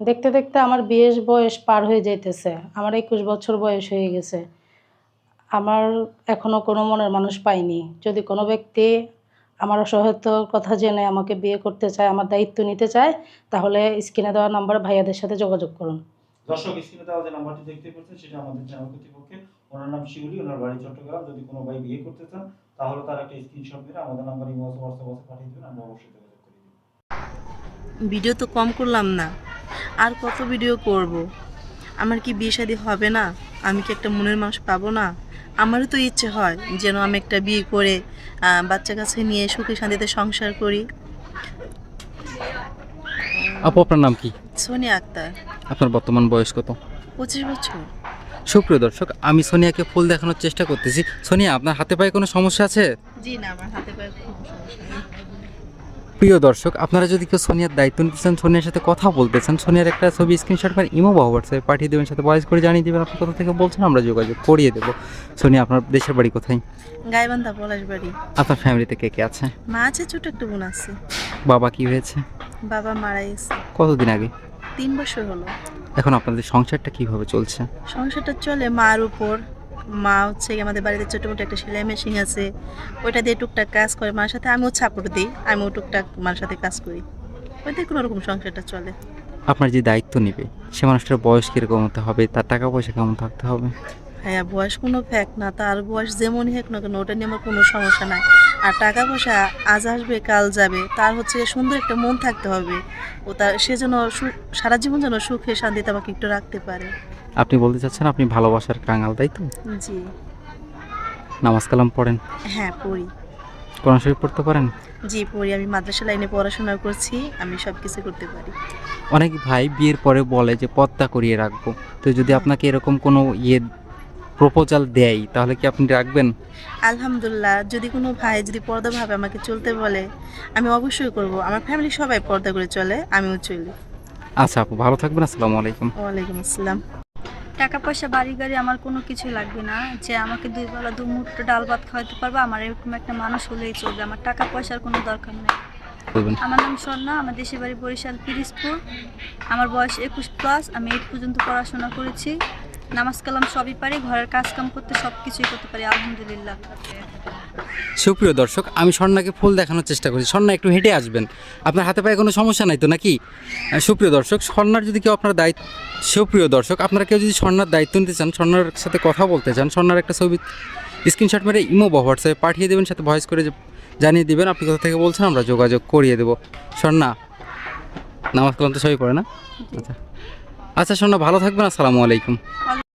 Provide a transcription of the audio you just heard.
দেখতে দেখতে আমার বিয়ের বয়স পার হয়ে যাইতেছে। আমার ২১ বছর বয়স হয়ে গেছে। আমার এখনো কোনো মনের মানুষ পাইনি। যদি কোনো ব্যক্তি আমার অসহায়তার কথা জেনে আমাকে বিয়ে করতে চায়, আমার দায়িত্ব নিতে চায়, তাহলে স্ক্রিনে দেওয়া নাম্বারে ভাইয়াদের সাথে যোগাযোগ করুন। দর্শক, স্ক্রিনে দেওয়া যে নাম্বারটি দেখতে পাচ্ছেন সেটা আমাদের চ্যানেল কর্তৃপক্ষের। ওনার নাম শিউলি, ওনার বাড়ি চট্টগ্রাম। যদি কোনো ভাই বিয়ে করতে চান তাহলে তার একটা স্ক্রিনশট মেরে আমাদের নাম্বারে ইমো অথবা হোয়াটসঅ্যাপে পাঠিয়ে দিবেন, আমরা অবশ্যই যোগাযোগ করে দিব। ভিডিও তো কম করলাম না, আর কত ভিডিও করব? আমার কি বিয়ে শাদী হবে না? আমি কি একটা মনের মানুষ পাবো না? আমারও তো ইচ্ছে হয় যেন আমি একটা বিয়ে করে বাচ্চা কাছে নিয়ে সুখে শান্তিতে সংসার করি। আপু, আপনার নাম কি? সোনিয়া আক্তার। আপনার বর্তমান বয়স কত? 25 বছর। সুপ্রিয় দর্শক, আমি সোনিয়াকে ফুল দেখানোর চেষ্টা করতেছি। সোনিয়া, আপনার হাতে পায়ে কোনো সমস্যা আছে? জি না, আমার হাতে পায়ে কোনো সমস্যা নেই। প্রিয় দর্শক, আপনারা যদি কেউ সোনিয়ার দায়িত্ব নিতে চান, সোনিয়ার সাথে কথা বলতে চান, সোনিয়ার একটা ছবি স্ক্রিনশট করে ইমো বা হোয়াটসঅ্যাপে পাঠিয়ে দেবেন, সাথে ভয়েস করে জানিয়ে দেবেন আপনি কোথা থেকে বলছেন, আমরা যোগাযোগ করিয়ে দেবো। সোনিয়া, আপনার দেশের বাড়ি কোথায়? গাইবান্ধা, পলাশবাড়ি। আপনার ফ্যামিলিতে কে কে আছে? মা আছে, ছোট একটা বোন আছে। বাবা কি হয়েছে? বাবা মারা গেছে কতদিন আগে? 3 বছর হলো। এখন আপনাদের সংসারটা কিভাবে চলছে? সংসারটা চলে মার উপর। মা হচ্ছে গিয়ে আমাদের বাড়িতে ছোটো মোটো একটা সেলাই মেশিন আছে, ওইটা দিয়ে টুকটাক কাজ করে মার সাথে। আমিও সাপোর্ট দিই, আমিও টুকটাক মার সাথে কাজ করি। ওইতে কোনো রকম সংসারটা চলে। আপনার যে দায়িত্ব নেবে সে মানুষটার বয়স কীরকম হতে হবে, তার টাকা পয়সা কেমন থাকতে হবে? হ্যাঁ, বয়স কোনো ফ্যাক্ট না, তার বয়স যেমনই হোক না কেন ওটা নিয়ে আমার কোনো সমস্যা নাই। আর টাকা পয়সা আজ আসবে কাল যাবে, তার হচ্ছে সুন্দর একটা মন থাকতে হবে। ও তার সে যেন সারা জীবন যেন সুখে শান্তিতে আমাকে একটু রাখতে পারে। আপনি বলতে চাচ্ছেন আপনি ভালোবাসার কাঙাল, তাই তো? জি। নামাজ কালাম পড়েন? হ্যাঁ, পড়ি। কোরআন শরীফ পড়তে পারেন? জি পড়ি, আমি মাদ্রাসা লাইনে পড়াশোনা করছি, আমি সব কিছু করতে পারি। অনেক ভাই বিয়ের পরে বলে যে পর্দা করিয়ে রাখবো, তো যদি আপনাকে এরকম কোনো প্রপোজাল দেয় তাহলে কি আপনি রাখবেন? আলহামদুলিল্লাহ, যদি কোনো ভাই যদি পর্দাভাবে আমাকে চলতে বলে আমি অবশ্যই করব। আমার ফ্যামিলি সবাই পর্দা করে চলে, আমিও চলি। আচ্ছা আপু, ভালো থাকবেন। আসসালামু আলাইকুম। ওয়ালাইকুম আসসালাম। টাকা পয়সা বাড়ি গাড়ি আমার কোনো কিছুই লাগবে না, যে আমাকে 2 বেলা 2 মুঠো ডাল ভাত খাওয়াতে পারবে, আমার এরকম একটা মানুষ হলেই চলবে। আমার টাকা পয়সার কোনো দরকার নেই। বলবেন। আমার নাম স্বর্ণা, আমার দেশের বাড়ি বরিশাল পিরিজপুর। আমার বয়স 21+, আমি 8 পর্যন্ত পড়াশোনা করেছি। নামাজ কালাম সবই পারি, ঘরের কাজ কাম করতে সব কিছুই করতে পারি, আলহামদুলিল্লাহ। সুপ্রিয় দর্শক, আমি স্বর্ণাকে ফুল দেখানোর চেষ্টা করছি। স্বর্ণা, একটু হেঁটে আসবেন। আপনার হাতে পায়ে কোনো সমস্যা নাই তো নাকি? সুপ্রিয় দর্শক, স্বর্ণার যদি কেউ আপনার দায়িত্ব সুপ্রিয় দর্শক, আপনারা কেউ যদি স্বর্ণার দায়িত্ব নিতে চান, স্বর্ণার সাথে কথা বলতে চান, স্বর্ণার একটা ছবি স্ক্রিনশট মেরে ইমো বা হোয়াটসঅ্যাপে পাঠিয়ে দেবেন, সাথে ভয়েস করে জানিয়ে দেবেন আপনি কোথা থেকে বলছেন, আমরা যোগাযোগ করিয়ে দেবো। স্বর্ণা, নামাজ কালাম তো সবই পড়ে না? আচ্ছা আচ্ছা, স্বর্ণা ভালো থাকবেন। আসসালামু আলাইকুম।